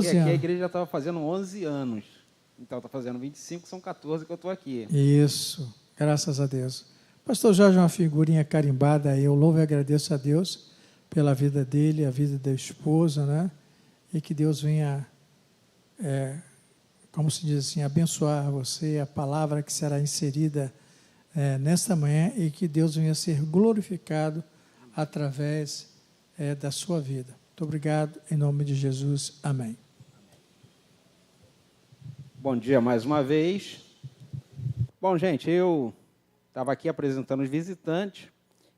E aqui a igreja já estava fazendo 11 anos. Então está fazendo 25, são 14 que eu estou aqui. Isso, graças a Deus. Pastor Jorge é uma figurinha carimbada, eu louvo e agradeço a Deus pela vida dele, a vida da esposa, né? E que Deus venha, como se diz assim, abençoar você, a palavra que será inserida nesta manhã, e que Deus venha ser glorificado através da sua vida. Muito obrigado, em nome de Jesus, amém. Bom dia mais uma vez. Bom, gente, eu estava aqui apresentando os visitantes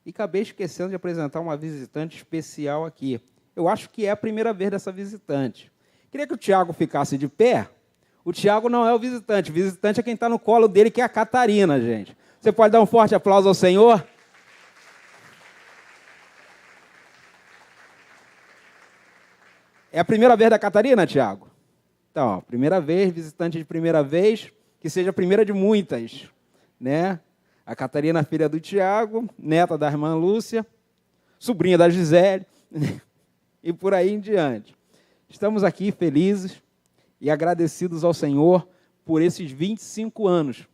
e acabei esquecendo de apresentar uma visitante especial aqui. Eu acho que é a primeira vez dessa visitante. Queria que o Tiago ficasse de pé. O Tiago não é o visitante é quem está no colo dele, que é a Catarina, gente. Você pode dar um forte aplauso ao Senhor? É a primeira vez da Catarina, Tiago? Então, ó, primeira vez, visitante de primeira vez, que seja a primeira de muitas, né? A Catarina, filha do Tiago, neta da irmã Lúcia, sobrinha da Gisele, e por aí em diante. Estamos aqui felizes e agradecidos ao Senhor por esses 25 anos.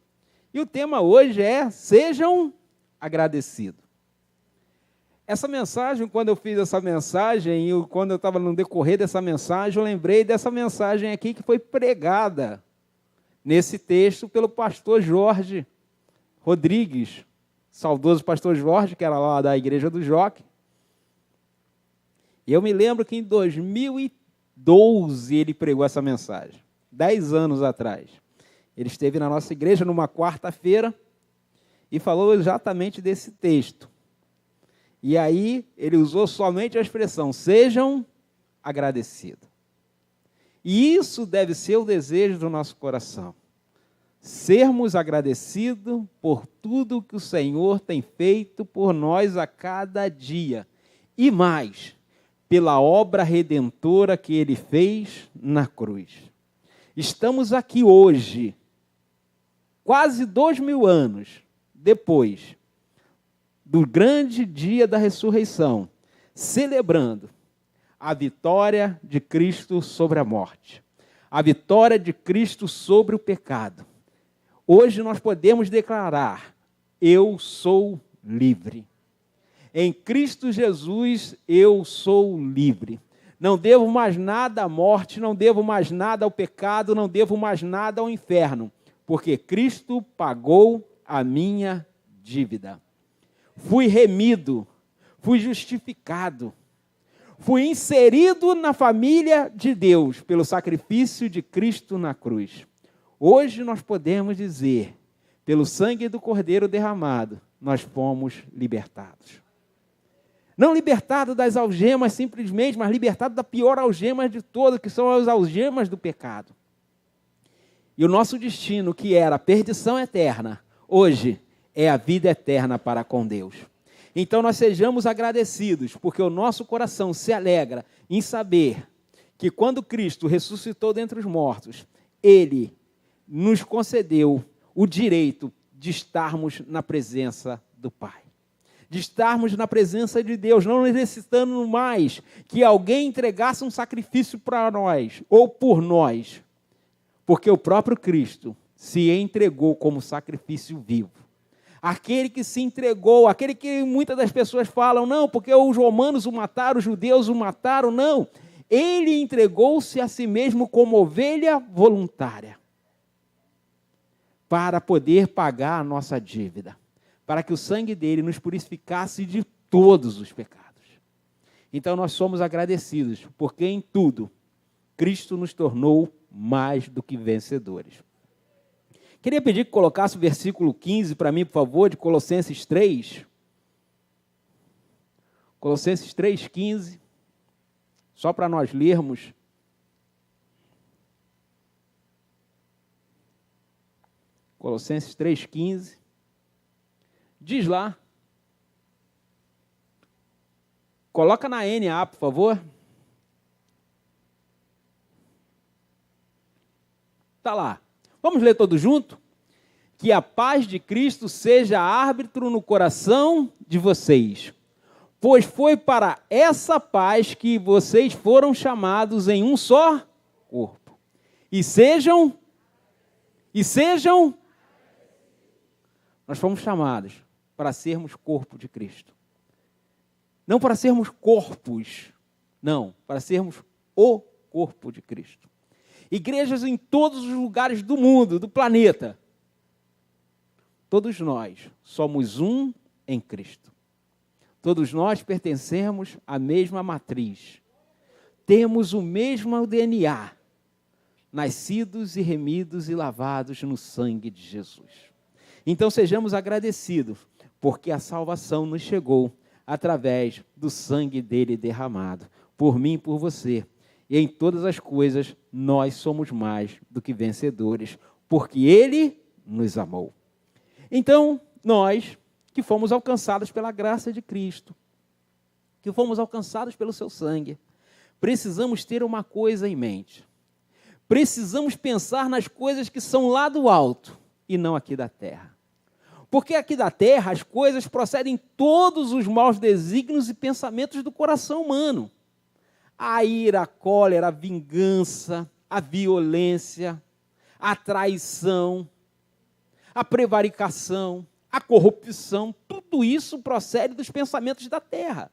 E o tema hoje é: sejam agradecidos. Essa mensagem, quando eu fiz essa mensagem, e quando eu estava no decorrer dessa mensagem, eu lembrei dessa mensagem aqui que foi pregada nesse texto pelo pastor Jorge Rodrigues, saudoso pastor Jorge, que era lá da igreja do Joque. E eu me lembro que em 2012 ele pregou essa mensagem, 10 anos atrás. Ele esteve na nossa igreja numa quarta-feira e falou exatamente desse texto. E aí ele usou somente a expressão: sejam agradecidos. E isso deve ser o desejo do nosso coração. Sermos agradecidos por tudo que o Senhor tem feito por nós a cada dia. E mais, pela obra redentora que Ele fez na cruz. Estamos aqui hoje, quase 2000 anos depois do grande dia da ressurreição, celebrando a vitória de Cristo sobre a morte, a vitória de Cristo sobre o pecado. Hoje nós podemos declarar: eu sou livre. Em Cristo Jesus eu sou livre. Não devo mais nada à morte, não devo mais nada ao pecado, não devo mais nada ao inferno, porque Cristo pagou a minha dívida. Fui remido, fui justificado, fui inserido na família de Deus pelo sacrifício de Cristo na cruz. Hoje nós podemos dizer: pelo sangue do Cordeiro derramado, nós fomos libertados. Não libertado das algemas simplesmente, mas libertado da pior algema de todas, que são as algemas do pecado. E o nosso destino, que era a perdição eterna, hoje é a vida eterna para com Deus. Então nós sejamos agradecidos, porque o nosso coração se alegra em saber que quando Cristo ressuscitou dentre os mortos, Ele nos concedeu o direito de estarmos na presença do Pai. De estarmos na presença de Deus, não necessitando mais que alguém entregasse um sacrifício para nós, ou por nós, porque o próprio Cristo se entregou como sacrifício vivo. Aquele que se entregou, aquele que muitas das pessoas falam: não, porque os romanos o mataram, os judeus o mataram. Não, ele entregou-se a si mesmo como ovelha voluntária, para poder pagar a nossa dívida, para que o sangue dele nos purificasse de todos os pecados. Então nós somos agradecidos, porque em tudo Cristo nos tornou mais do que vencedores. Queria pedir que colocasse o versículo 15 para mim, por favor, de Colossenses 3. Colossenses 3,15. Só para nós lermos. Colossenses 3,15. Diz lá. Coloca na NA, por favor. Está lá. Vamos ler todos juntos? Que a paz de Cristo seja árbitro no coração de vocês, pois foi para essa paz que vocês foram chamados em um só corpo. E sejam, nós fomos chamados para sermos corpo de Cristo. Não para sermos corpos, não, para sermos o corpo de Cristo. Igrejas em todos os lugares do mundo, do planeta. Todos nós somos um em Cristo. Todos nós pertencemos à mesma matriz. Temos o mesmo DNA, nascidos e remidos e lavados no sangue de Jesus. Então sejamos agradecidos, porque a salvação nos chegou através do sangue dele derramado, por mim e por você. E em todas as coisas nós somos mais do que vencedores, porque ele nos amou. Então, nós que fomos alcançados pela graça de Cristo, que fomos alcançados pelo seu sangue, precisamos ter uma coisa em mente. Precisamos pensar nas coisas que são lá do alto e não aqui da terra. Porque aqui da terra as coisas procedem todos os maus desígnios e pensamentos do coração humano. A ira, a cólera, a vingança, a violência, a traição, a prevaricação, a corrupção, tudo isso procede dos pensamentos da terra,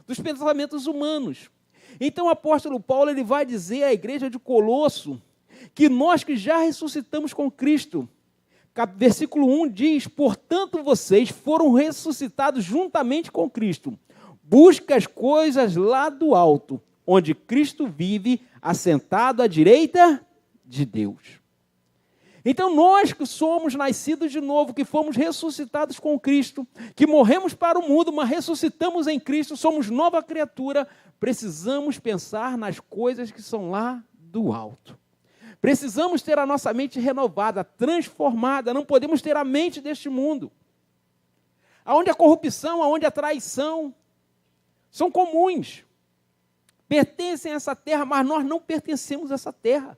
dos pensamentos humanos. Então o apóstolo Paulo ele vai dizer à igreja de Colosso que nós que já ressuscitamos com Cristo, versículo 1 diz, portanto vocês foram ressuscitados juntamente com Cristo, busca as coisas lá do alto, onde Cristo vive assentado à direita de Deus. Então nós que somos nascidos de novo, que fomos ressuscitados com Cristo, que morremos para o mundo, mas ressuscitamos em Cristo, somos nova criatura, precisamos pensar nas coisas que são lá do alto. Precisamos ter a nossa mente renovada, transformada, não podemos ter a mente deste mundo. Onde a corrupção, onde a traição são comuns, pertencem a essa terra, mas nós não pertencemos a essa terra.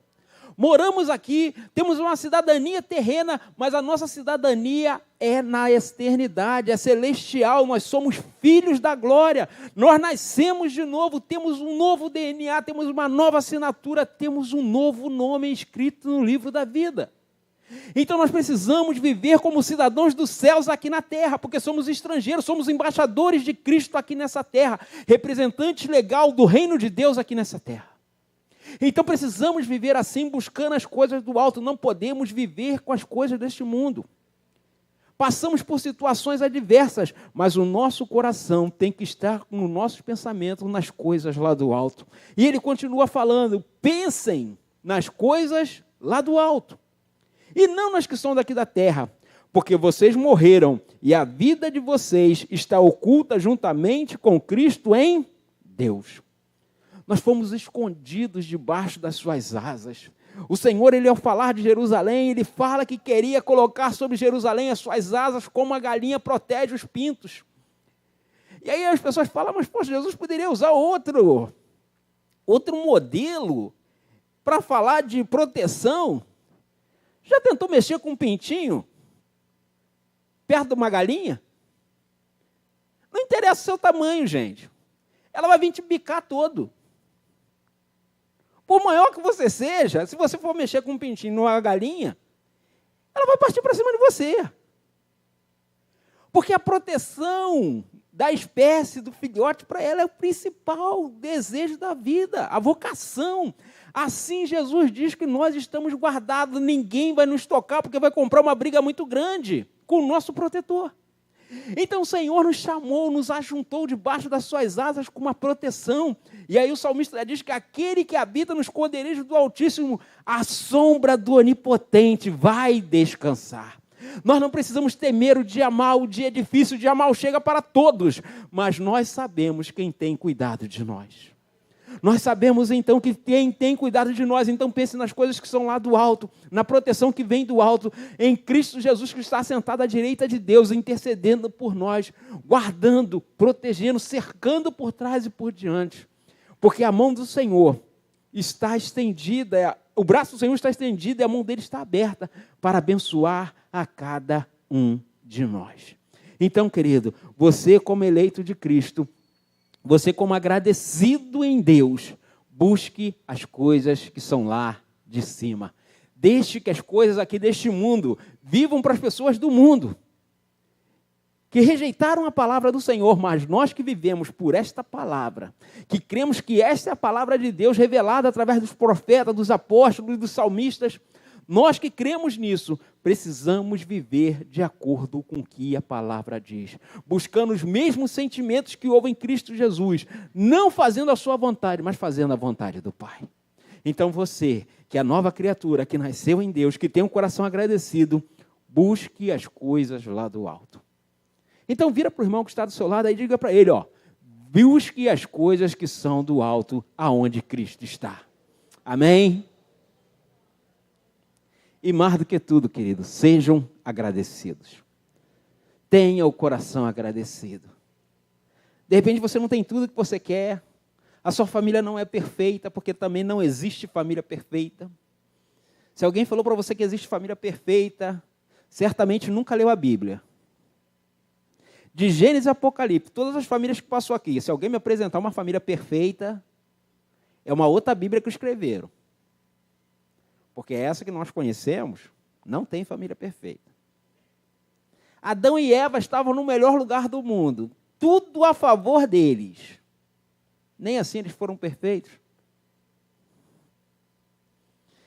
Moramos aqui, temos uma cidadania terrena, mas a nossa cidadania é na eternidade, é celestial, nós somos filhos da glória, nós nascemos de novo, temos um novo DNA, temos uma nova assinatura, temos um novo nome escrito no livro da vida. Então nós precisamos viver como cidadãos dos céus aqui na terra, porque somos estrangeiros, somos embaixadores de Cristo aqui nessa terra, representante legal do reino de Deus aqui nessa terra. Então precisamos viver assim, buscando as coisas do alto, não podemos viver com as coisas deste mundo. Passamos por situações adversas, mas o nosso coração tem que estar no nossos pensamentos nas coisas lá do alto. E ele continua falando, pensem nas coisas lá do alto, e não nas que são daqui da terra, porque vocês morreram, e a vida de vocês está oculta juntamente com Cristo em Deus. Nós fomos escondidos debaixo das suas asas. O Senhor, ele ao falar de Jerusalém, ele fala que queria colocar sobre Jerusalém as suas asas como a galinha protege os pintos. E aí as pessoas falam, mas poxa, Jesus poderia usar outro modelo para falar de proteção. Já tentou mexer com um pintinho perto de uma galinha? Não interessa o seu tamanho, gente. Ela vai vir te bicar todo. Por maior que você seja, se você for mexer com um pintinho numa galinha, ela vai partir para cima de você. Porque a proteção da espécie, do filhote, para ela é o principal desejo da vida, a vocação. Assim Jesus diz que nós estamos guardados, ninguém vai nos tocar, porque vai comprar uma briga muito grande com o nosso protetor. Então o Senhor nos chamou, nos ajuntou debaixo das suas asas com uma proteção. E aí o salmista diz que aquele que habita nos esconderijos do Altíssimo, à sombra do Onipotente, vai descansar. Nós não precisamos temer o dia mau, o dia difícil, o dia mau chega para todos, mas nós sabemos quem tem cuidado de nós. Nós sabemos então que quem tem cuidado de nós, então pense nas coisas que são lá do alto, na proteção que vem do alto, em Cristo Jesus que está sentado à direita de Deus, intercedendo por nós, guardando, protegendo, cercando por trás e por diante. Porque a mão do Senhor está estendida, o braço do Senhor está estendido e a mão dele está aberta para abençoar a cada um de nós. Então, querido, você como eleito de Cristo, você como agradecido em Deus, Busque as coisas que são lá de cima. Deixe que as coisas aqui deste mundo vivam para as pessoas do mundo, que rejeitaram a palavra do Senhor, mas nós que vivemos por esta palavra, que cremos que esta é a palavra de Deus revelada através dos profetas, dos apóstolos e dos salmistas, nós que cremos nisso, precisamos viver de acordo com o que a palavra diz, buscando os mesmos sentimentos que houve em Cristo Jesus, não fazendo a sua vontade, mas fazendo a vontade do Pai. Então você, que é a nova criatura, que nasceu em Deus, que tem um coração agradecido, busque as coisas lá do alto. Então vira para o irmão que está do seu lado e diga para ele, busque as coisas que são do alto, aonde Cristo está. Amém? E mais do que tudo, querido, sejam agradecidos. Tenha o coração agradecido. De repente você não tem tudo que você quer, a sua família não é perfeita, porque também não existe família perfeita. Se alguém falou para você que existe família perfeita, certamente nunca leu a Bíblia. De Gênesis a Apocalipse, todas as famílias que passou aqui, se alguém me apresentar uma família perfeita, é uma outra Bíblia que escreveram. Porque essa que nós conhecemos não tem família perfeita. Adão e Eva estavam no melhor lugar do mundo, tudo a favor deles. Nem assim eles foram perfeitos.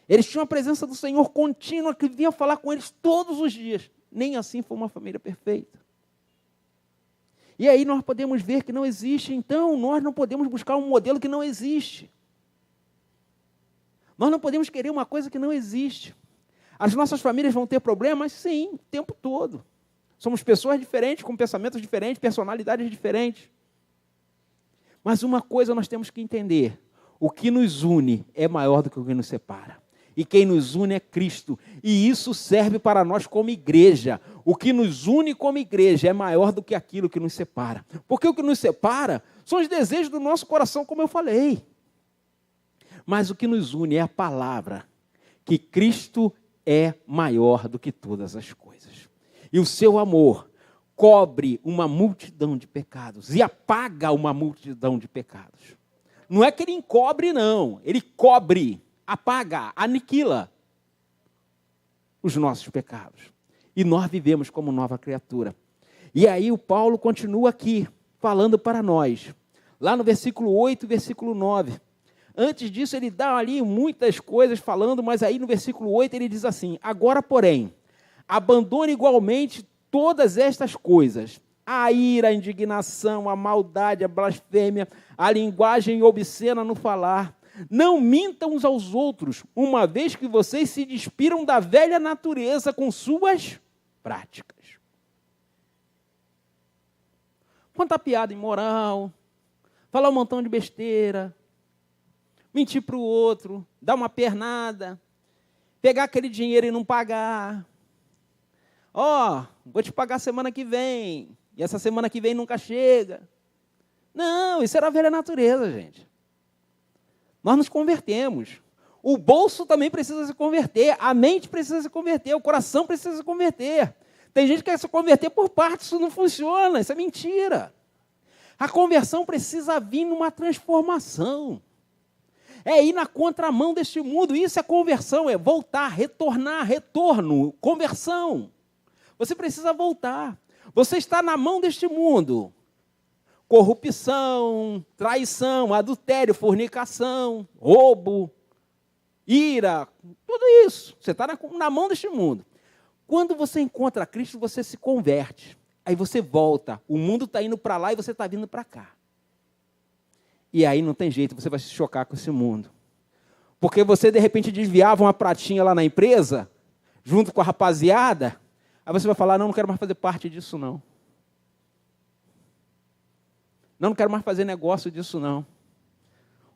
Eles tinham a presença do Senhor contínua, que vinha falar com eles todos os dias. Nem assim foi uma família perfeita. E aí nós podemos ver que não existe, então nós não podemos buscar um modelo que não existe. Nós não podemos querer uma coisa que não existe. As nossas famílias vão ter problemas? Sim, o tempo todo. Somos pessoas diferentes, com pensamentos diferentes, personalidades diferentes. Mas uma coisa nós temos que entender: o que nos une é maior do que o que nos separa. E quem nos une é Cristo. E isso serve para nós como igreja. O que nos une como igreja é maior do que aquilo que nos separa. Porque o que nos separa são os desejos do nosso coração, como eu falei. Mas o que nos une é a palavra, que Cristo é maior do que todas as coisas. E o seu amor cobre uma multidão de pecados e apaga uma multidão de pecados. Não é que ele encobre, não. Ele cobre, apaga, aniquila os nossos pecados. E nós vivemos como nova criatura. E aí o Paulo continua aqui, falando para nós. Lá no versículo 8 e versículo 9. Antes disso, ele dá ali muitas coisas falando, mas aí no versículo 8 ele diz assim: agora, porém, abandone igualmente todas estas coisas: a ira, a indignação, a maldade, a blasfêmia, a linguagem obscena no falar. Não mintam uns aos outros, uma vez que vocês se despiram da velha natureza com suas práticas. Contar piada imoral, falar um montão de besteira, mentir para o outro, dar uma pernada, pegar aquele dinheiro e não pagar. Vou te pagar semana que vem, e essa semana que vem nunca chega. Não, isso era a velha natureza, gente. Nós nos convertemos. O bolso também precisa se converter, a mente precisa se converter, o coração precisa se converter. Tem gente que quer se converter por partes, isso não funciona, isso é mentira. A conversão precisa vir numa transformação. É ir na contramão deste mundo. Isso é conversão, é voltar, retornar, retorno, conversão. Você precisa voltar. Você está na mão deste mundo. Corrupção, traição, adultério, fornicação, roubo, ira, tudo isso. Você está na mão deste mundo. Quando você encontra Cristo, você se converte. Aí você volta. O mundo está indo para lá e você está vindo para cá. E aí não tem jeito, você vai se chocar com esse mundo. Porque você, de repente, desviava uma pratinha lá na empresa, junto com a rapaziada, aí você vai falar: não quero mais fazer parte disso, não. Não quero mais fazer negócio disso, não.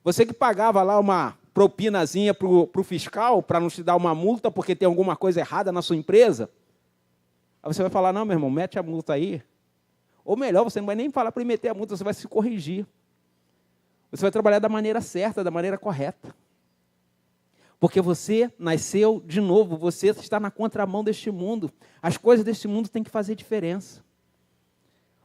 Você que pagava lá uma propinazinha para o fiscal, para não te dar uma multa, porque tem alguma coisa errada na sua empresa, aí você vai falar: não, meu irmão, mete a multa aí. Ou melhor, você não vai nem falar para ele meter a multa, você vai se corrigir. Você vai trabalhar da maneira certa, da maneira correta. Porque você nasceu de novo, você está na contramão deste mundo. As coisas deste mundo têm que fazer diferença.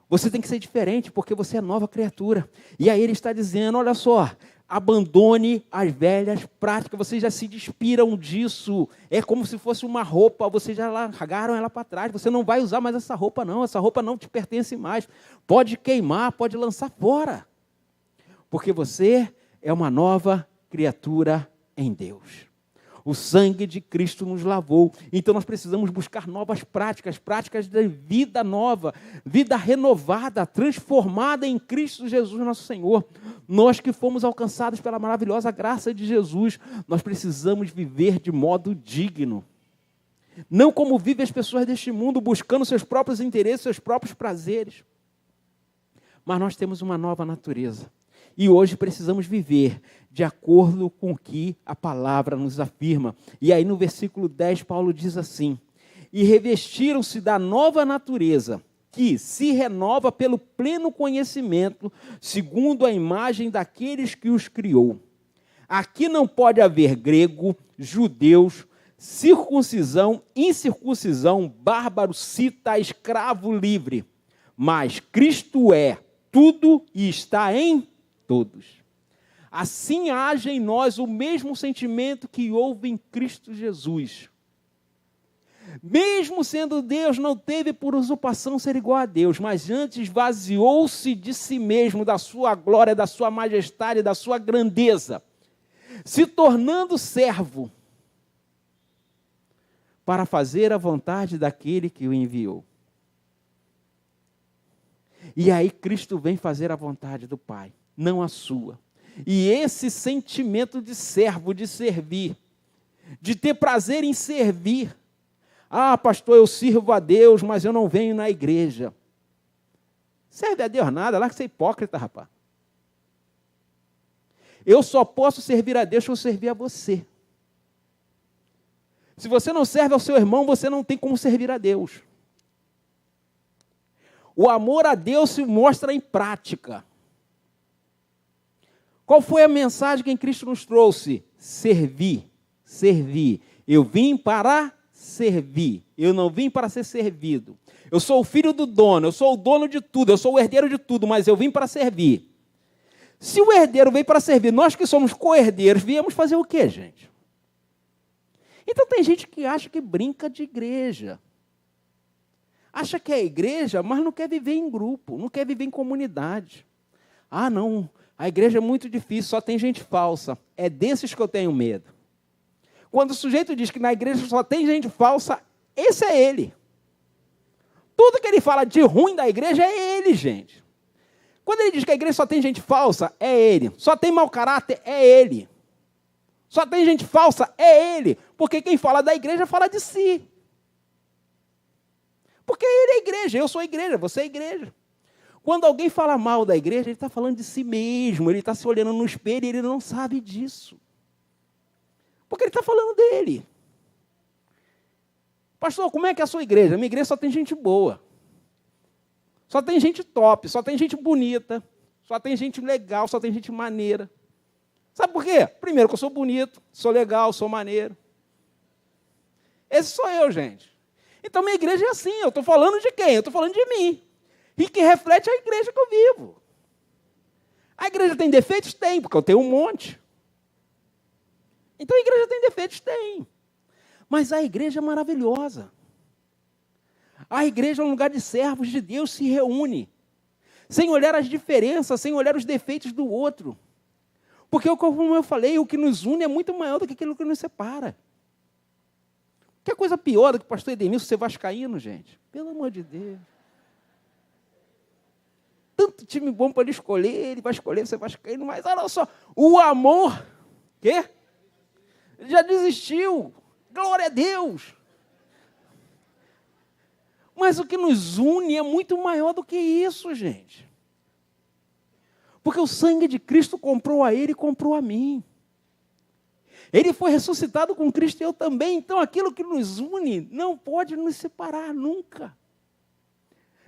Você tem que ser diferente, porque você é nova criatura. E aí ele está dizendo: olha só, Abandone as velhas práticas, vocês já se despiram disso. É como se fosse uma roupa, vocês já largaram ela para trás. Você não vai usar mais essa roupa não te pertence mais. Pode queimar, pode lançar fora. Porque você é uma nova criatura em Deus. O sangue de Cristo nos lavou. Então nós precisamos buscar novas práticas, práticas de vida nova, vida renovada, transformada em Cristo Jesus, nosso Senhor. Nós que fomos alcançados pela maravilhosa graça de Jesus, nós precisamos viver de modo digno. Não como vivem as pessoas deste mundo, buscando seus próprios interesses, seus próprios prazeres. Mas nós temos uma nova natureza. E hoje precisamos viver de acordo com o que a palavra nos afirma. E aí no versículo 10, Paulo diz assim: e revestiram-se da nova natureza, que se renova pelo pleno conhecimento, segundo a imagem daqueles que os criou. Aqui não pode haver grego, judeus, circuncisão, incircuncisão, bárbaro, cita, escravo, livre. Mas Cristo é tudo e está em todos. Assim haja em nós o mesmo sentimento que houve em Cristo Jesus. Mesmo sendo Deus, não teve por usurpação ser igual a Deus, mas antes esvaziou-se de si mesmo, da sua glória, da sua majestade, da sua grandeza, se tornando servo, para fazer a vontade daquele que o enviou. E aí Cristo vem fazer a vontade do Pai, não a sua. E esse sentimento de servo, de servir, de ter prazer em servir. Ah, pastor, eu sirvo a Deus, mas eu não venho na igreja. Serve a Deus nada, lá que você é hipócrita, rapaz. Eu só posso servir a Deus se eu servir a você. Se você não serve ao seu irmão, você não tem como servir a Deus. O amor a Deus se mostra em prática. Qual foi a mensagem que Cristo nos trouxe? Servir, servir. Eu vim para servir, eu não vim para ser servido. Eu sou o filho do dono, eu sou o dono de tudo, eu sou o herdeiro de tudo, mas eu vim para servir. Se o herdeiro veio para servir, nós que somos co-herdeiros, viemos fazer o quê, gente? Então tem gente que acha que brinca de igreja. Acha que é igreja, mas não quer viver em grupo, não quer viver em comunidade. Ah, não, a igreja é muito difícil, só tem gente falsa. É desses que eu tenho medo. Quando o sujeito diz que na igreja só tem gente falsa, esse é ele. Tudo que ele fala de ruim da igreja é ele, gente. Quando ele diz que a igreja só tem gente falsa, é ele. Só tem mau caráter, é ele. Só tem gente falsa, é ele. Porque quem fala da igreja fala de si. Porque ele é igreja, eu sou igreja, você é igreja. Quando alguém fala mal da igreja, ele está falando de si mesmo, ele está se olhando no espelho e ele não sabe disso. Porque ele está falando dele. Pastor, como é que é a sua igreja? Minha igreja só tem gente boa. Só tem gente top, só tem gente bonita, só tem gente legal, só tem gente maneira. Sabe por quê? Primeiro que eu sou bonito, sou legal, sou maneiro. Esse sou eu, gente. Então minha igreja é assim, eu estou falando de quem? Eu estou falando de mim. E que reflete a igreja que eu vivo. A igreja tem defeitos? Tem, porque eu tenho um monte. Então a igreja tem defeitos? Tem. Mas a igreja é maravilhosa. A igreja é um lugar de servos de Deus, se reúne. Sem olhar as diferenças, sem olhar os defeitos do outro. Porque, como eu falei, o que nos une é muito maior do que aquilo que nos separa. Que coisa pior do que o pastor Edenilson ser vascaíno, gente? Pelo amor de Deus. Tanto time bom para ele escolher, ele vai escolher ser vascaíno, mas olha só, o amor, quê? Ele já desistiu. Glória a Deus. Mas o que nos une é muito maior do que isso, gente. Porque o sangue de Cristo comprou a ele e comprou a mim. Ele foi ressuscitado com Cristo e eu também. Então aquilo que nos une não pode nos separar nunca.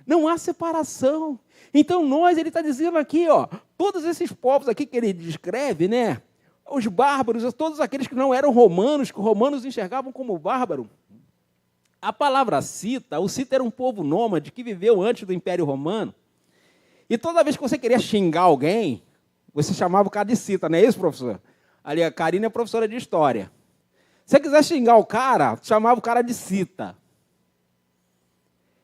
Não há separação. Então ele está dizendo aqui, ó, todos esses povos aqui que ele descreve, né? Os bárbaros, todos aqueles que não eram romanos, que os romanos enxergavam como bárbaro. A palavra cita, o cita era um povo nômade que viveu antes do Império Romano. E toda vez que você queria xingar alguém, Você chamava o cara de Cita, não é isso, professor? Ali, a Karina é professora de história. Se você quiser xingar o cara, chamava o cara de Cita.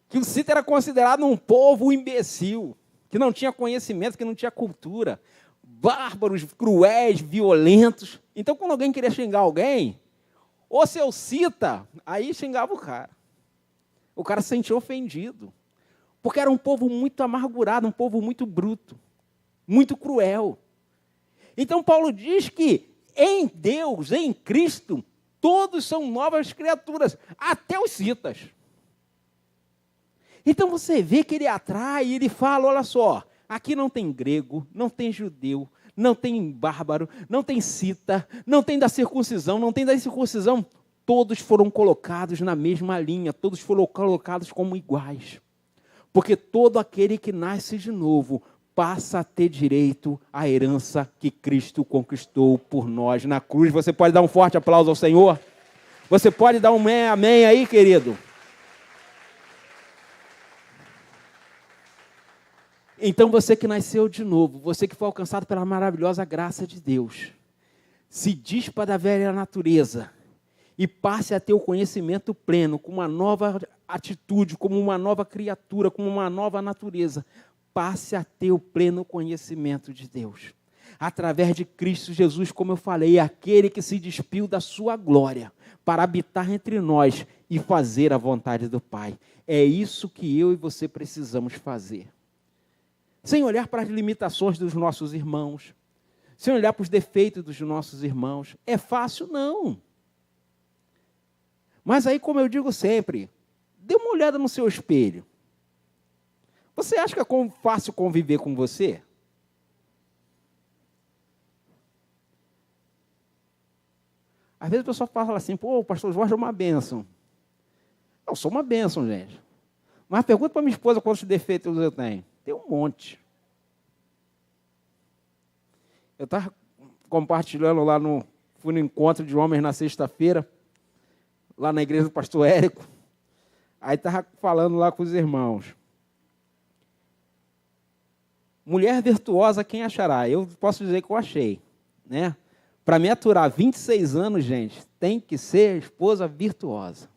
Que o Cita era considerado um povo imbecil, que não tinha conhecimento, que não tinha cultura, bárbaros, cruéis, violentos. Então, quando alguém queria xingar alguém, ou seu Cita, aí xingava o cara. O cara se sentia ofendido, porque era um povo muito amargurado, um povo muito bruto, muito cruel. Então, Paulo diz que em Deus, em Cristo, todos são novas criaturas, até os citas. Então, você vê que ele atrai, ele fala, olha só, aqui não tem grego, não tem judeu, não tem bárbaro, não tem cita, não tem da circuncisão, não tem da incircuncisão. Todos foram colocados na mesma linha, todos foram colocados como iguais. Porque todo aquele que nasce de novo passa a ter direito à herança que Cristo conquistou por nós na cruz. Você pode dar um forte aplauso ao Senhor? Você pode dar um amém aí, querido? Então você que nasceu de novo, você que foi alcançado pela maravilhosa graça de Deus, se dispa da velha natureza e passe a ter o conhecimento pleno, com uma nova atitude, como uma nova criatura, como uma nova natureza. Passe a ter o pleno conhecimento de Deus. Através de Cristo Jesus, como eu falei, aquele que se despiu da sua glória para habitar entre nós e fazer a vontade do Pai. É isso que eu e você precisamos fazer. Sem olhar para as limitações dos nossos irmãos, sem olhar para os defeitos dos nossos irmãos. É fácil? Não. Mas aí, como eu digo sempre, dê uma olhada no seu espelho. Você acha que é fácil conviver com você? Às vezes a pessoa fala assim, pô, o pastor Jorge é uma bênção. Eu sou uma bênção, gente. Mas pergunta para minha esposa quantos defeitos eu tenho. Tem um monte. Eu estava compartilhando lá fui no encontro de homens na sexta-feira, lá na igreja do pastor Érico. Aí estava falando lá com os irmãos. Mulher virtuosa, quem achará? Eu posso dizer que eu achei, né? Para me aturar 26 anos, gente, tem que ser esposa virtuosa.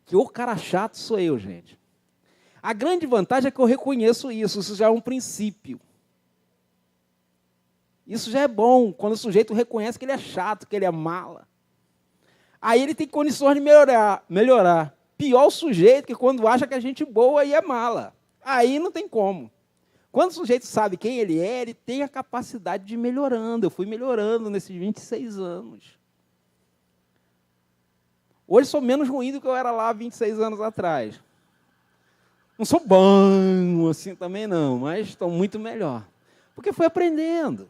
Que o cara chato sou eu, gente. A grande vantagem é que eu reconheço isso já é um princípio. Isso já é bom, quando o sujeito reconhece que ele é chato, que ele é mala. Aí ele tem condições de melhorar. Pior o sujeito que quando acha que a gente boa e é mala. Aí não tem como. Quando o sujeito sabe quem ele é, ele tem a capacidade de ir melhorando. Eu fui melhorando nesses 26 anos. Hoje sou menos ruim do que eu era lá 26 anos atrás. Não sou bom assim também não, mas estou muito melhor. Porque fui aprendendo.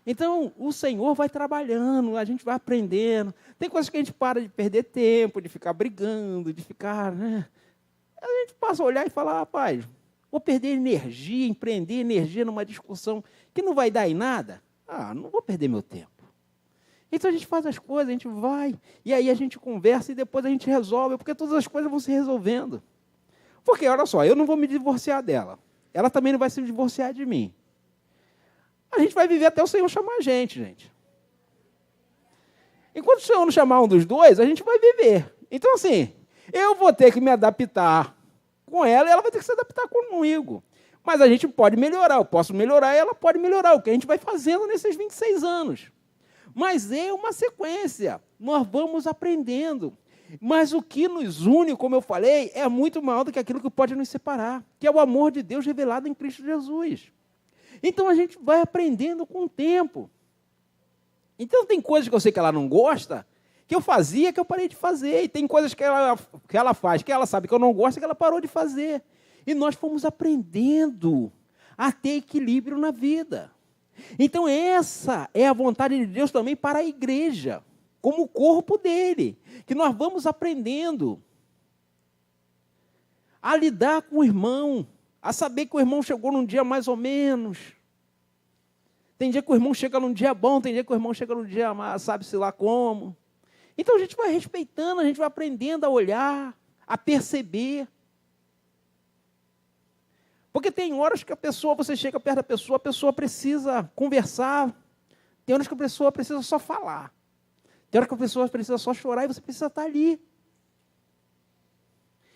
Então, o Senhor vai trabalhando, a gente vai aprendendo. Tem coisas que a gente para de perder tempo, de ficar brigando, de ficar... né? A gente passa a olhar e falar, rapaz, vou perder energia, empreender energia numa discussão que não vai dar em nada? Ah, não vou perder meu tempo. Então, a gente faz as coisas, a gente vai, e aí a gente conversa e depois a gente resolve, porque todas as coisas vão se resolvendo. Porque, olha só, eu não vou me divorciar dela. Ela também não vai se divorciar de mim. A gente vai viver até o Senhor chamar a gente. Enquanto o Senhor não chamar um dos dois, a gente vai viver. Então, assim, eu vou ter que me adaptar com ela e ela vai ter que se adaptar comigo. Mas a gente pode melhorar, eu posso melhorar e ela pode melhorar, o que a gente vai fazendo nesses 26 anos. Mas é uma sequência, nós vamos aprendendo. Mas o que nos une, como eu falei, é muito maior do que aquilo que pode nos separar, que é o amor de Deus revelado em Cristo Jesus. Então, a gente vai aprendendo com o tempo. Então, tem coisas que eu sei que ela não gosta, que eu fazia, que eu parei de fazer. E tem coisas que ela faz, que ela sabe que eu não gosto, que ela parou de fazer. E nós fomos aprendendo a ter equilíbrio na vida. Então, essa é a vontade de Deus também para a igreja, como o corpo dele, que nós vamos aprendendo a lidar com o irmão, a saber que o irmão chegou num dia mais ou menos. Tem dia que o irmão chega num dia bom, tem dia que o irmão chega num dia, sabe-se lá como. Então a gente vai respeitando, a gente vai aprendendo a olhar, a perceber. Porque tem horas que você chega perto da a pessoa precisa conversar, tem horas que a pessoa precisa só falar, tem horas que a pessoa precisa só chorar e você precisa estar ali.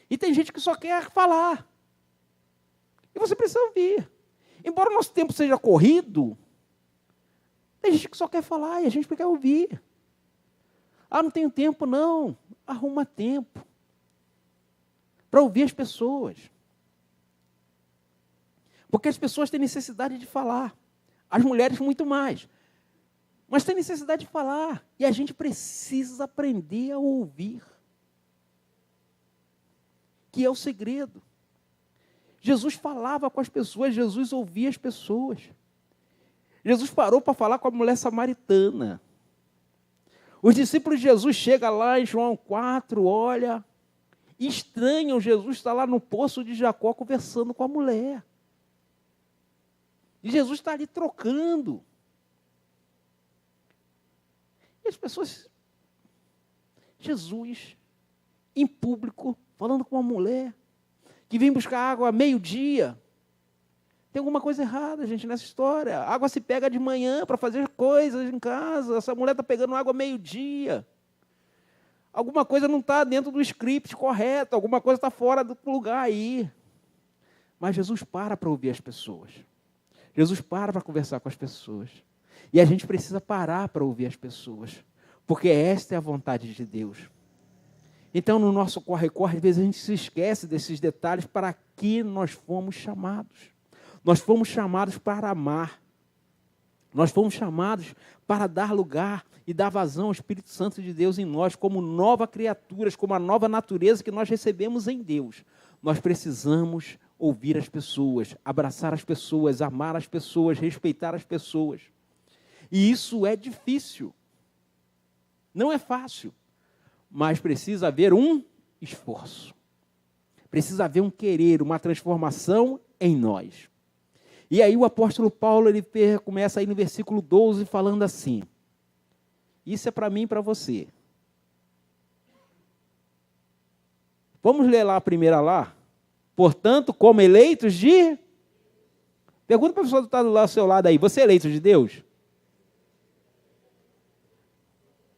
E tem gente que só quer falar. E você precisa ouvir. Embora o nosso tempo seja corrido, tem gente que só quer falar e a gente quer ouvir. Ah, não tenho tempo, não. Arruma tempo para ouvir as pessoas. Porque as pessoas têm necessidade de falar. As mulheres muito mais. Mas têm necessidade de falar. E a gente precisa aprender a ouvir. Que é o segredo. Jesus falava com as pessoas, Jesus ouvia as pessoas. Jesus parou para falar com a mulher samaritana. Os discípulos de Jesus chegam lá em João 4, olha, estranham, Jesus está lá no poço de Jacó conversando com a mulher. E Jesus está ali trocando. E as pessoas, Jesus, em público, falando com uma mulher, que vem buscar água meio-dia. Tem alguma coisa errada, gente, nessa história. A água se pega de manhã para fazer coisas em casa. Essa mulher está pegando água meio-dia. Alguma coisa não está dentro do script correto. Alguma coisa está fora do lugar aí. Mas Jesus para ouvir as pessoas. Jesus para conversar com as pessoas. E a gente precisa parar para ouvir as pessoas. Porque esta é a vontade de Deus. Então, no nosso corre-corre, às vezes a gente se esquece desses detalhes para que nós fomos chamados. Nós fomos chamados para amar. Nós fomos chamados para dar lugar e dar vazão ao Espírito Santo de Deus em nós, como nova criaturas, como a nova natureza que nós recebemos em Deus. Nós precisamos ouvir as pessoas, abraçar as pessoas, amar as pessoas, respeitar as pessoas. E isso é difícil. Não é fácil. Mas precisa haver um esforço. Precisa haver um querer, uma transformação em nós. E aí o apóstolo Paulo ele começa aí no versículo 12 falando assim. Isso é para mim e para você. Vamos ler lá a primeira lá? Portanto, como eleitos de... Pergunta para a pessoa que está do seu lado aí. Você é eleito de Deus?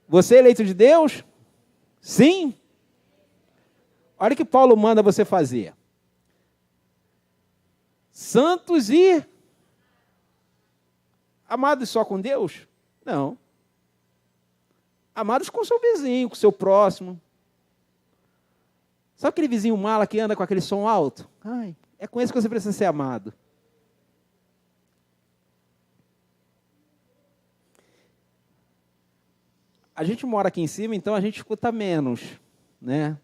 Você é eleito de Deus? Sim? Olha o que Paulo manda você fazer. Santos e amados só com Deus? Não. Amados com o seu vizinho, com o seu próximo. Sabe aquele vizinho mala que anda com aquele som alto? Ai, é com esse que você precisa ser amado. A gente mora aqui em cima, então a gente escuta menos, né?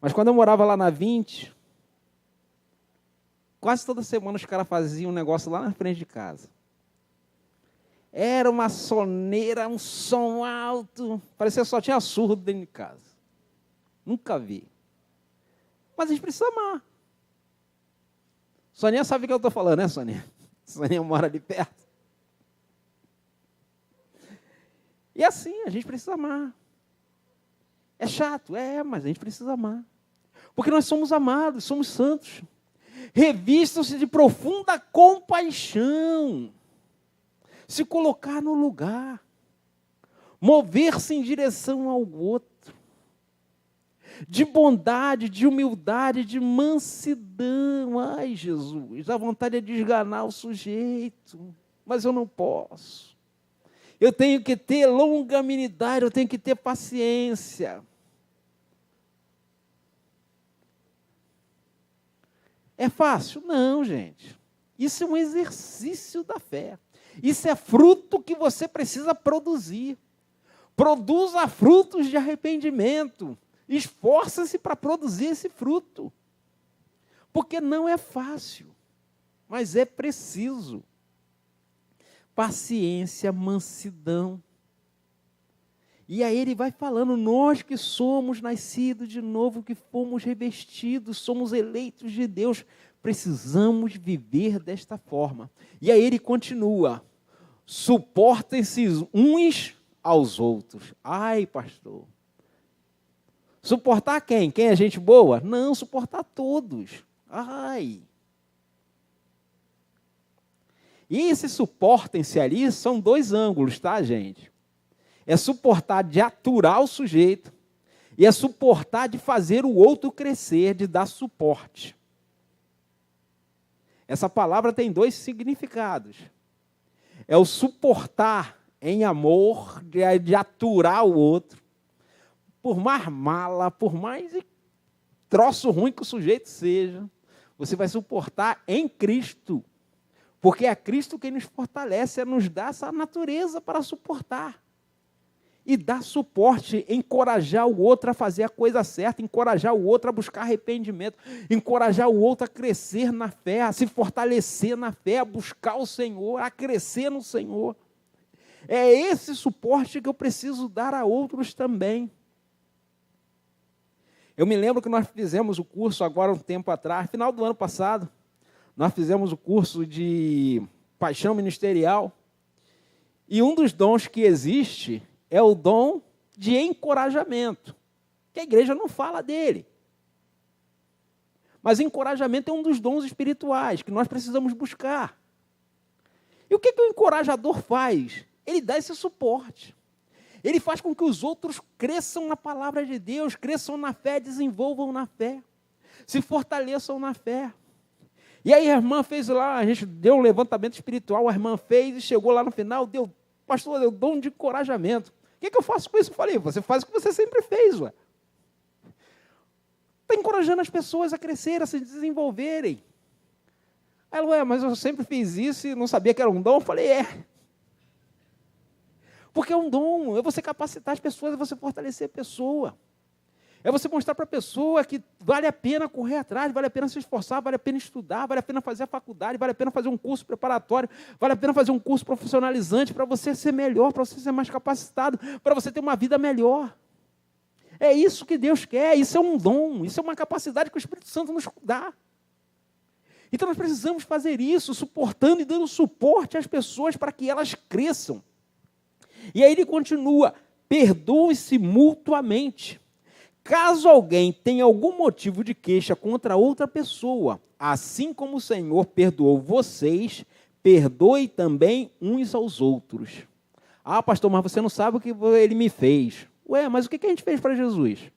Mas quando eu morava lá na 20, quase toda semana os caras faziam um negócio lá na frente de casa. Era uma soneira, um som alto, parecia que só tinha surdo dentro de casa. Nunca vi. Mas a gente precisa amar. Soninha sabe o que eu estou falando, né, Soninha? Soninha mora ali perto. E assim, a gente precisa amar. É chato? Mas a gente precisa amar. Porque nós somos amados, somos santos. Revistam-se de profunda compaixão. Se colocar no lugar. Mover-se em direção ao outro. De bondade, de humildade, de mansidão. Ai, Jesus, a vontade é de esganar o sujeito. Mas eu não posso. Eu tenho que ter longanimidade, eu tenho que ter paciência. É fácil? Não, gente. Isso é um exercício da fé. Isso é fruto que você precisa produzir. Produza frutos de arrependimento. Esforça-se para produzir esse fruto. Porque não é fácil, mas é preciso. Paciência, mansidão. E aí ele vai falando, nós que somos nascidos de novo, que fomos revestidos, somos eleitos de Deus, precisamos viver desta forma. E aí ele continua, suportem-se uns aos outros. Ai, pastor. Suportar quem? Quem é gente boa? Não, suportar todos. Ai! E esse suportem-se ali são dois ângulos, tá, gente? É suportar de aturar o sujeito e é suportar de fazer o outro crescer, de dar suporte. Essa palavra tem dois significados. É o suportar em amor, de aturar o outro. Por mais mala, por mais troço ruim que o sujeito seja, você vai suportar em Cristo. Porque é Cristo quem nos fortalece, é nos dar essa natureza para suportar. E dar suporte, encorajar o outro a fazer a coisa certa, encorajar o outro a buscar arrependimento, encorajar o outro a crescer na fé, a se fortalecer na fé, a buscar o Senhor, a crescer no Senhor. É esse suporte que eu preciso dar a outros também. Eu me lembro que nós fizemos o curso agora um tempo atrás, final do ano passado, nós fizemos o curso de paixão ministerial, e um dos dons que existe é o dom de encorajamento, que a igreja não fala dele. Mas encorajamento é um dos dons espirituais que nós precisamos buscar. E o que o encorajador faz? Ele dá esse suporte. Ele faz com que os outros cresçam na palavra de Deus, cresçam na fé, desenvolvam na fé, se fortaleçam na fé. E aí a irmã fez lá, a gente deu um levantamento espiritual, a irmã fez e chegou lá no final, pastor, deu dom de encorajamento. O que eu faço com isso? Eu falei, você faz o que você sempre fez, ué. Está encorajando as pessoas a crescer, a se desenvolverem. Aí ela, mas eu sempre fiz isso e não sabia que era um dom. Eu falei, porque é um dom, é você capacitar as pessoas, é você fortalecer a pessoa. É você mostrar para a pessoa que vale a pena correr atrás, vale a pena se esforçar, vale a pena estudar, vale a pena fazer a faculdade, vale a pena fazer um curso preparatório, vale a pena fazer um curso profissionalizante para você ser melhor, para você ser mais capacitado, para você ter uma vida melhor. É isso que Deus quer, isso é um dom, isso é uma capacidade que o Espírito Santo nos dá. Então nós precisamos fazer isso, suportando e dando suporte às pessoas para que elas cresçam. E aí ele continua, perdoe-se mutuamente. Caso alguém tenha algum motivo de queixa contra outra pessoa, assim como o Senhor perdoou vocês, perdoe também uns aos outros. Ah, pastor, mas você não sabe o que ele me fez. Ué, mas o que a gente fez para Jesus?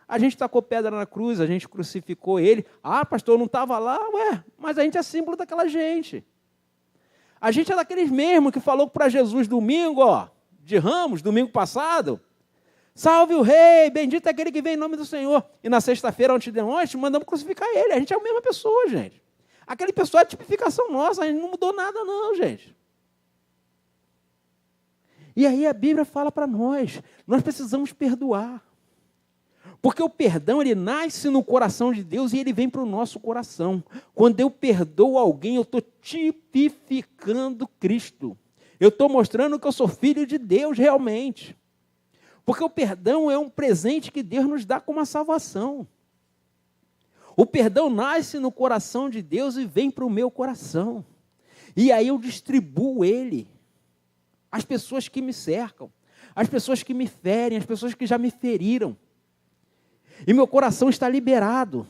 A gente tacou pedra na cruz, a gente crucificou ele. Ah, pastor, eu não estava lá. Ué, mas a gente é símbolo daquela gente. A gente é daqueles mesmos que falou para Jesus domingo, de Ramos, domingo passado, salve o rei, bendito é aquele que vem em nome do Senhor. E na sexta-feira, ontem de ontem, mandamos crucificar ele. A gente é a mesma pessoa, gente. Aquele pessoa é a tipificação nossa, a gente não mudou nada não, gente. E aí a Bíblia fala para nós precisamos perdoar. Porque o perdão, ele nasce no coração de Deus e ele vem para o nosso coração. Quando eu perdoo alguém, eu estou tipificando Cristo. Eu estou mostrando que eu sou filho de Deus realmente. Porque o perdão é um presente que Deus nos dá como a salvação. O perdão nasce no coração de Deus e vem para o meu coração. E aí eu distribuo ele às pessoas que me cercam, às pessoas que me ferem, às pessoas que já me feriram. E meu coração está liberado.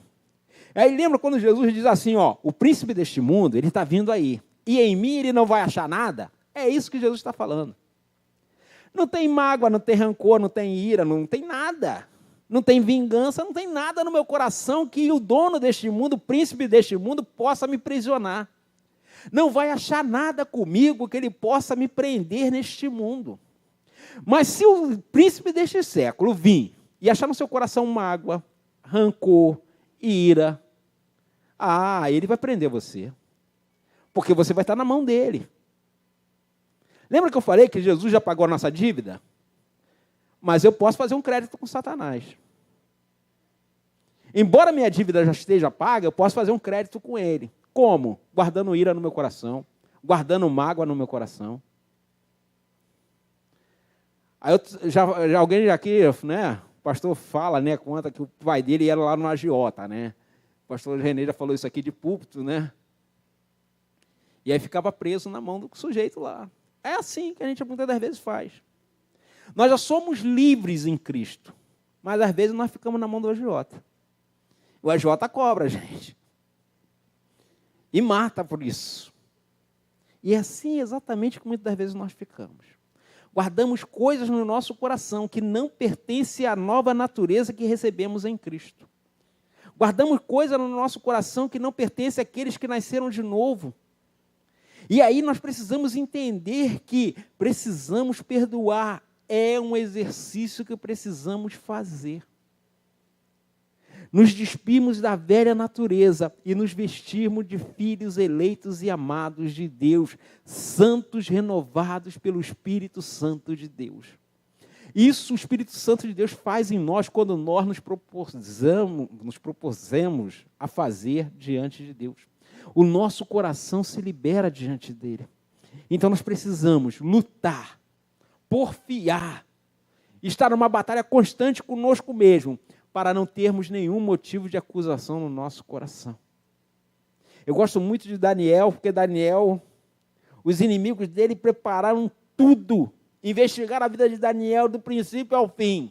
Aí lembra quando Jesus diz assim, o príncipe deste mundo, ele está vindo aí. E em mim ele não vai achar nada? É isso que Jesus está falando. Não tem mágoa, não tem rancor, não tem ira, não tem nada. Não tem vingança, não tem nada no meu coração que o dono deste mundo, o príncipe deste mundo, possa me aprisionar. Não vai achar nada comigo que ele possa me prender neste mundo. Mas se o príncipe deste século vir e achar no seu coração mágoa, rancor, ira, ele vai prender você. Porque você vai estar na mão dele. Lembra que eu falei que Jesus já pagou a nossa dívida? Mas eu posso fazer um crédito com Satanás. Embora minha dívida já esteja paga, eu posso fazer um crédito com ele. Como? Guardando ira no meu coração, guardando mágoa no meu coração. Aí alguém aqui, né, o pastor fala, né, conta que o pai dele era lá no agiota, né? O pastor Renê já falou isso aqui de púlpito, né? E aí ficava preso na mão do sujeito lá. É assim que a gente muitas das vezes faz. Nós já somos livres em Cristo, mas às vezes nós ficamos na mão do agiota. O agiota cobra a gente. e mata por isso. E é assim exatamente como muitas das vezes nós ficamos. Guardamos coisas no nosso coração que não pertencem à nova natureza que recebemos em Cristo. Guardamos coisas no nosso coração que não pertencem àqueles que nasceram de novo. E aí nós precisamos entender que precisamos perdoar. É um exercício que precisamos fazer. Nos despimos da velha natureza e nos vestirmos de filhos eleitos e amados de Deus, santos renovados pelo Espírito Santo de Deus. Isso o Espírito Santo de Deus faz em nós quando nós nos propusemos a fazer diante de Deus. O nosso coração se libera diante dele. Então nós precisamos lutar, porfiar, estar numa batalha constante conosco mesmo, para não termos nenhum motivo de acusação no nosso coração. Eu gosto muito de Daniel, porque Daniel, os inimigos dele prepararam tudo, investigaram a vida de Daniel do princípio ao fim.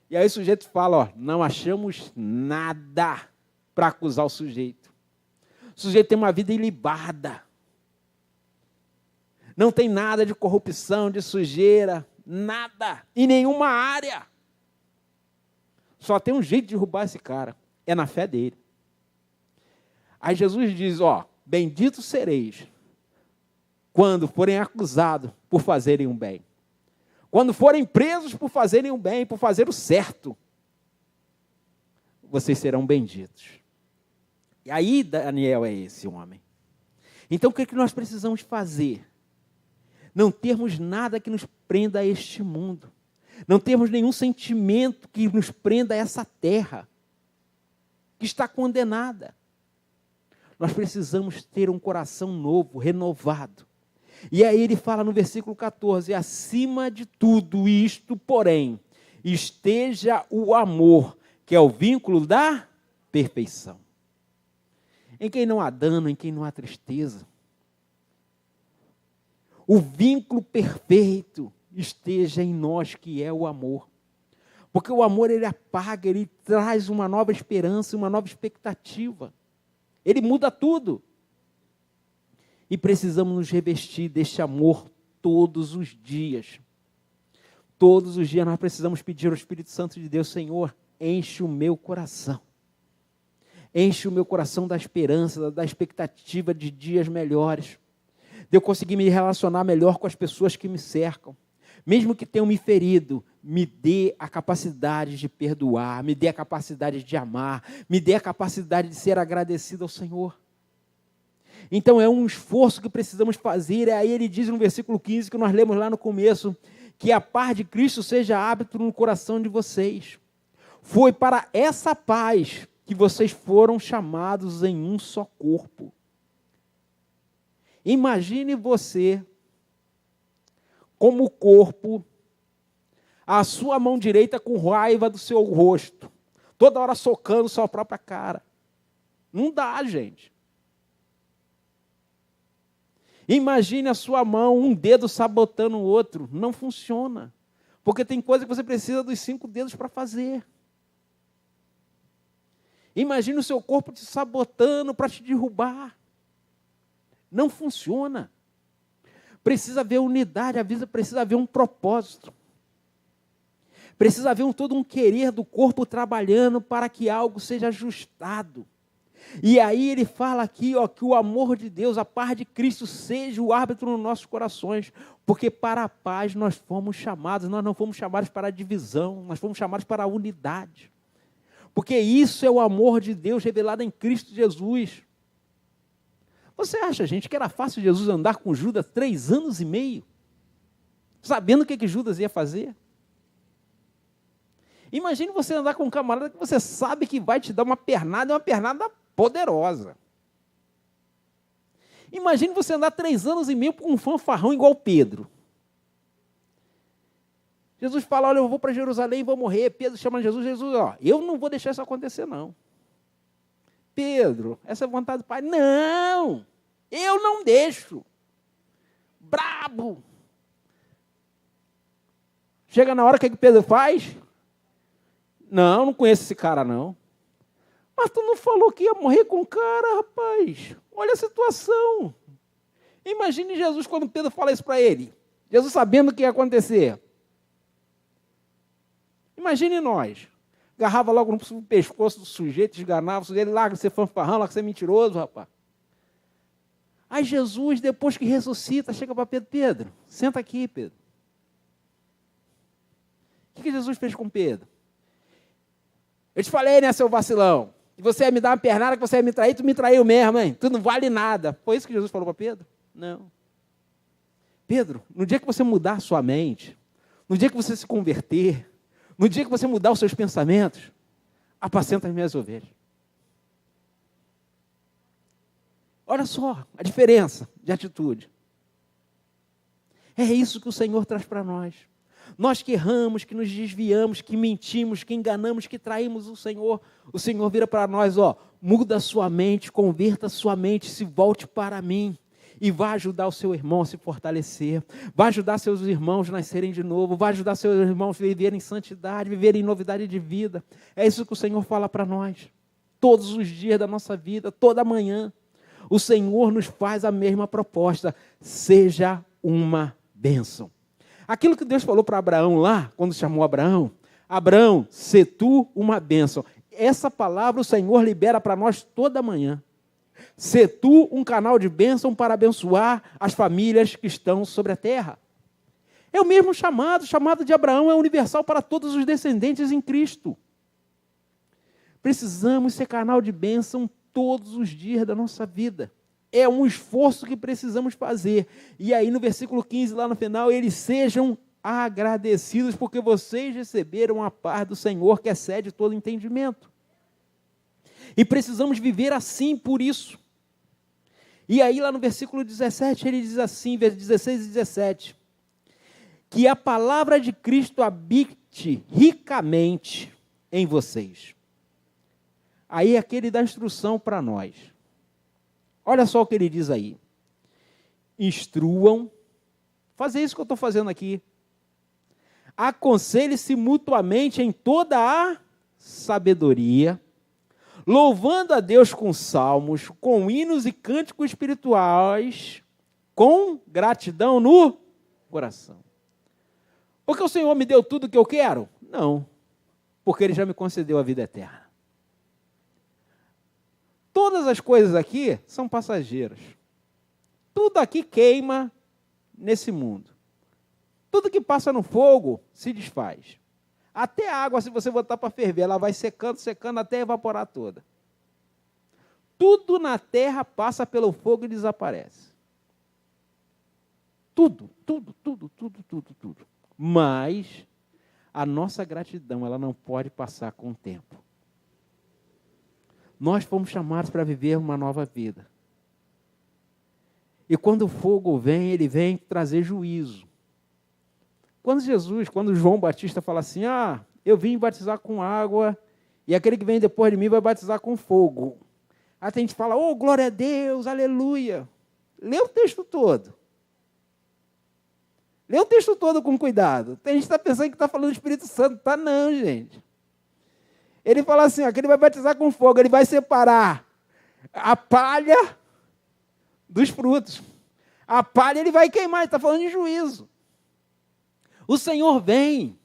E aí o sujeito fala, ó, não achamos nada para acusar o sujeito. O sujeito tem uma vida ilibada. Não tem nada de corrupção, de sujeira, nada, em nenhuma área. Só tem um jeito de derrubar esse cara, é na fé dele. Aí Jesus diz, ó, bendito sereis quando forem acusados por fazerem o bem. Quando forem presos por fazerem o bem, por fazer o certo, vocês serão benditos. E aí Daniel é esse homem. Então o que nós precisamos fazer? Não termos nada que nos prenda a este mundo. Não temos nenhum sentimento que nos prenda a essa terra, que está condenada. Nós precisamos ter um coração novo, renovado. E aí ele fala no versículo 14, acima de tudo isto, porém, esteja o amor, que é o vínculo da perfeição. Em quem não há dano, em quem não há tristeza. O vínculo perfeito esteja em nós, que é o amor. Porque o amor, ele apaga, ele traz uma nova esperança, uma nova expectativa. Ele muda tudo. E precisamos nos revestir deste amor todos os dias. Todos os dias nós precisamos pedir ao Espírito Santo de Deus, Senhor, enche o meu coração. Enche o meu coração da esperança, da expectativa de dias melhores. De eu conseguir me relacionar melhor com as pessoas que me cercam. Mesmo que tenham me ferido, me dê a capacidade de perdoar, me dê a capacidade de amar, me dê a capacidade de ser agradecido ao Senhor. Então é um esforço que precisamos fazer. Aí ele diz no versículo 15, que nós lemos lá no começo, que a paz de Cristo seja hábito no coração de vocês. Foi para essa paz que vocês foram chamados em um só corpo. Imagine você como corpo, a sua mão direita com raiva do seu rosto, toda hora socando sua própria cara. Não dá, gente. Imagine a sua mão, um dedo sabotando o outro. Não funciona. Porque tem coisa que você precisa dos 5 dedos para fazer. Imagine o seu corpo te sabotando para te derrubar. Não funciona. Precisa haver unidade, a vida precisa haver um propósito. Precisa haver todo um querer do corpo trabalhando para que algo seja ajustado. E aí ele fala aqui, ó, que o amor de Deus, a paz de Cristo seja o árbitro nos nossos corações, porque para a paz nós fomos chamados, nós não fomos chamados para a divisão, nós fomos chamados para a unidade. Porque isso é o amor de Deus revelado em Cristo Jesus. Você acha, gente, que era fácil Jesus andar com Judas 3 anos e meio? Sabendo o que Judas ia fazer? Imagine você andar com um camarada que você sabe que vai te dar uma pernada poderosa. Imagine você andar 3 anos e meio com um fanfarrão igual Pedro. Jesus fala, olha, eu vou para Jerusalém e vou morrer. Pedro chama Jesus, ó, eu não vou deixar isso acontecer, não. Pedro, essa é a vontade do Pai. Não, eu não deixo. Brabo. Chega na hora, o que Pedro faz? Não conheço esse cara, não. Mas tu não falou que ia morrer com o cara, rapaz. Olha a situação. Imagine Jesus quando Pedro fala isso para ele. Jesus sabendo o que ia acontecer. Imagine nós. Agarrava logo no pescoço do sujeito, esganava o sujeito, larga de ser fanfarrão, larga de ser mentiroso, rapaz. Aí Jesus, depois que ressuscita, chega para Pedro, Pedro, senta aqui, Pedro. O que Jesus fez com Pedro? Eu te falei, né, seu vacilão, que você ia me dar uma pernada, que você ia me trair, tu me traiu mesmo, hein? Tu não vale nada. Foi isso que Jesus falou para Pedro? Não. Pedro, no dia que você mudar a sua mente, no dia que você se converter, no dia que você mudar os seus pensamentos, apacenta as minhas ovelhas. Olha só a diferença de atitude. É isso que o Senhor traz para nós. Nós que erramos, que nos desviamos, que mentimos, que enganamos, que traímos o Senhor vira para nós, muda a sua mente, converta a sua mente, se volte para mim. E vai ajudar o seu irmão a se fortalecer, vai ajudar seus irmãos a nascerem de novo, vai ajudar seus irmãos a viverem em santidade, viverem em novidade de vida. É isso que o Senhor fala para nós, todos os dias da nossa vida, toda manhã. O Senhor nos faz a mesma proposta, seja uma bênção. Aquilo que Deus falou para Abraão lá, quando chamou Abraão, Abraão, sê tu uma bênção. Essa palavra o Senhor libera para nós toda manhã. Sê tu um canal de bênção para abençoar as famílias que estão sobre a terra. É o mesmo chamado, o chamado de Abraão é universal para todos os descendentes em Cristo. Precisamos ser canal de bênção todos os dias da nossa vida. É um esforço que precisamos fazer. E aí no versículo 15, lá no final, eles sejam agradecidos porque vocês receberam a paz do Senhor que excede todo entendimento. E precisamos viver assim por isso. E aí lá no versículo 17, ele diz assim, versículos 16 e 17, que a palavra de Cristo habite ricamente em vocês. Aí aqui ele dá instrução para nós. Olha só o que ele diz aí. Instruam, fazer isso que eu estou fazendo aqui. Aconselhe-se mutuamente em toda a sabedoria, louvando a Deus com salmos, com hinos e cânticos espirituais, com gratidão no coração. Porque o Senhor me deu tudo o que eu quero? Não, porque Ele já me concedeu a vida eterna. Todas as coisas aqui são passageiras. Tudo aqui queima nesse mundo. Tudo que passa no fogo se desfaz. Até a água, se você botar para ferver, ela vai secando, secando, até evaporar toda. Tudo na terra passa pelo fogo e desaparece. Tudo. Mas a nossa gratidão, ela não pode passar com o tempo. Nós fomos chamados para viver uma nova vida. E quando o fogo vem, ele vem trazer juízo. Quando João Batista fala assim, eu vim batizar com água, e aquele que vem depois de mim vai batizar com fogo. Aí a gente fala, glória a Deus, aleluia. Lê o texto todo. Lê o texto todo com cuidado. Tem gente que está pensando que está falando do Espírito Santo. Tá não, gente. Ele fala assim, que ele vai batizar com fogo, ele vai separar a palha dos frutos. A palha ele vai queimar, ele está falando de juízo. O Senhor vem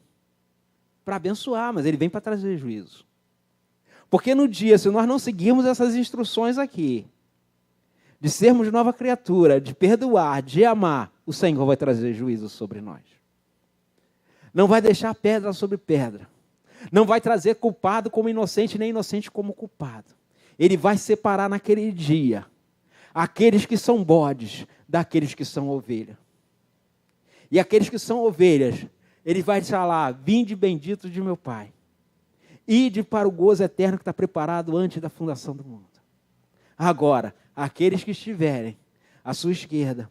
para abençoar, mas Ele vem para trazer juízo. Porque no dia, se nós não seguirmos essas instruções aqui, de sermos nova criatura, de perdoar, de amar, o Senhor vai trazer juízo sobre nós. Não vai deixar pedra sobre pedra. Não vai trazer culpado como inocente, nem inocente como culpado. Ele vai separar naquele dia aqueles que são bodes daqueles que são ovelhas. E aqueles que são ovelhas, ele vai falar, vinde benditos de meu Pai. Ide para o gozo eterno que está preparado antes da fundação do mundo. Agora, aqueles que estiverem à sua esquerda,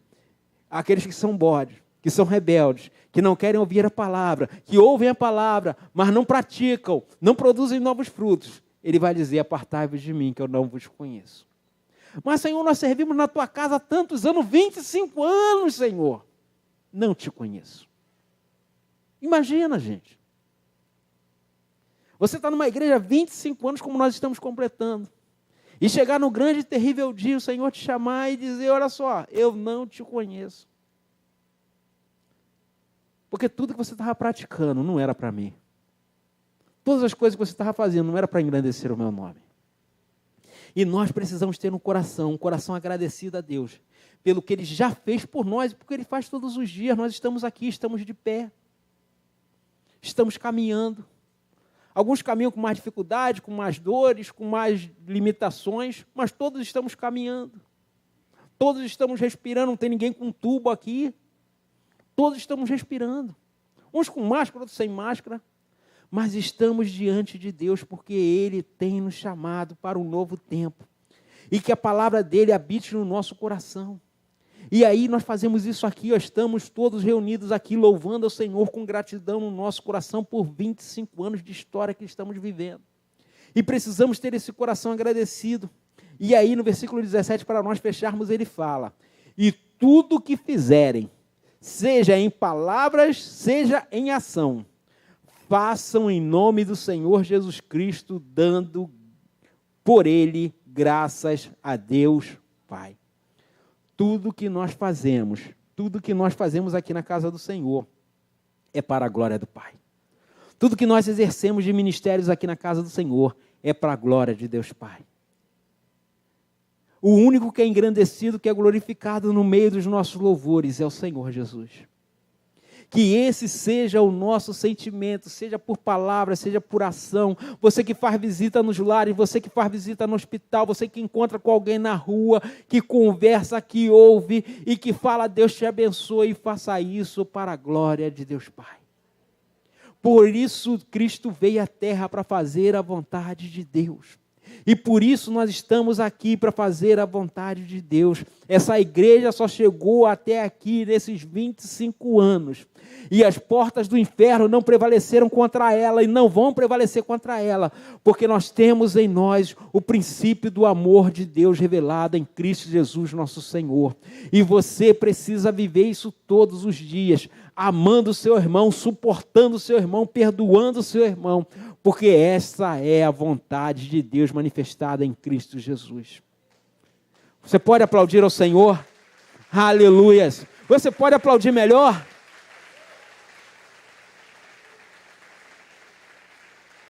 aqueles que são bodes, que são rebeldes, que não querem ouvir a palavra, que ouvem a palavra, mas não praticam, não produzem novos frutos, ele vai dizer, apartai-vos de mim, que eu não vos conheço. Mas, Senhor, nós servimos na tua casa há tantos anos, 25 anos, Senhor. Não te conheço. Imagina, gente. Você está numa igreja há 25 anos, como nós estamos completando. E chegar no grande e terrível dia, o Senhor te chamar e dizer, olha só, eu não te conheço. Porque tudo que você estava praticando não era para mim. Todas as coisas que você estava fazendo não era para engrandecer o meu nome. E nós precisamos ter um coração agradecido a Deus, pelo que Ele já fez por nós, e porque Ele faz todos os dias. Nós estamos aqui, estamos de pé, estamos caminhando. Alguns caminham com mais dificuldade, com mais dores, com mais limitações, mas todos estamos caminhando. Todos estamos respirando, não tem ninguém com tubo aqui. Todos estamos respirando. Uns com máscara, outros sem máscara. Mas estamos diante de Deus porque Ele tem nos chamado para um novo tempo. E que a palavra dEle habite no nosso coração. E aí nós fazemos isso aqui, estamos todos reunidos aqui louvando ao Senhor com gratidão no nosso coração por 25 anos de história que estamos vivendo. E precisamos ter esse coração agradecido. E aí no versículo 17, para nós fecharmos, ele fala, e tudo o que fizerem, seja em palavras, seja em ação, façam em nome do Senhor Jesus Cristo, dando por Ele graças a Deus Pai. Tudo que nós fazemos aqui na casa do Senhor é para a glória do Pai. Tudo que nós exercemos de ministérios aqui na casa do Senhor é para a glória de Deus Pai. O único que é engrandecido, que é glorificado no meio dos nossos louvores é o Senhor Jesus. Que esse seja o nosso sentimento, seja por palavras, seja por ação. Você que faz visita nos lares, você que faz visita no hospital, você que encontra com alguém na rua, que conversa, que ouve e que fala, Deus te abençoe, e faça isso para a glória de Deus Pai. Por isso Cristo veio à terra para fazer a vontade de Deus. E por isso nós estamos aqui para fazer a vontade de Deus. Essa igreja só chegou até aqui nesses 25 anos. E as portas do inferno não prevaleceram contra ela e não vão prevalecer contra ela, porque nós temos em nós o princípio do amor de Deus revelado em Cristo Jesus, nosso Senhor. E você precisa viver isso todos os dias, amando o seu irmão, suportando o seu irmão, perdoando o seu irmão, porque essa é a vontade de Deus manifestada em Cristo Jesus. Você pode aplaudir ao Senhor? Aleluias! Você pode aplaudir melhor?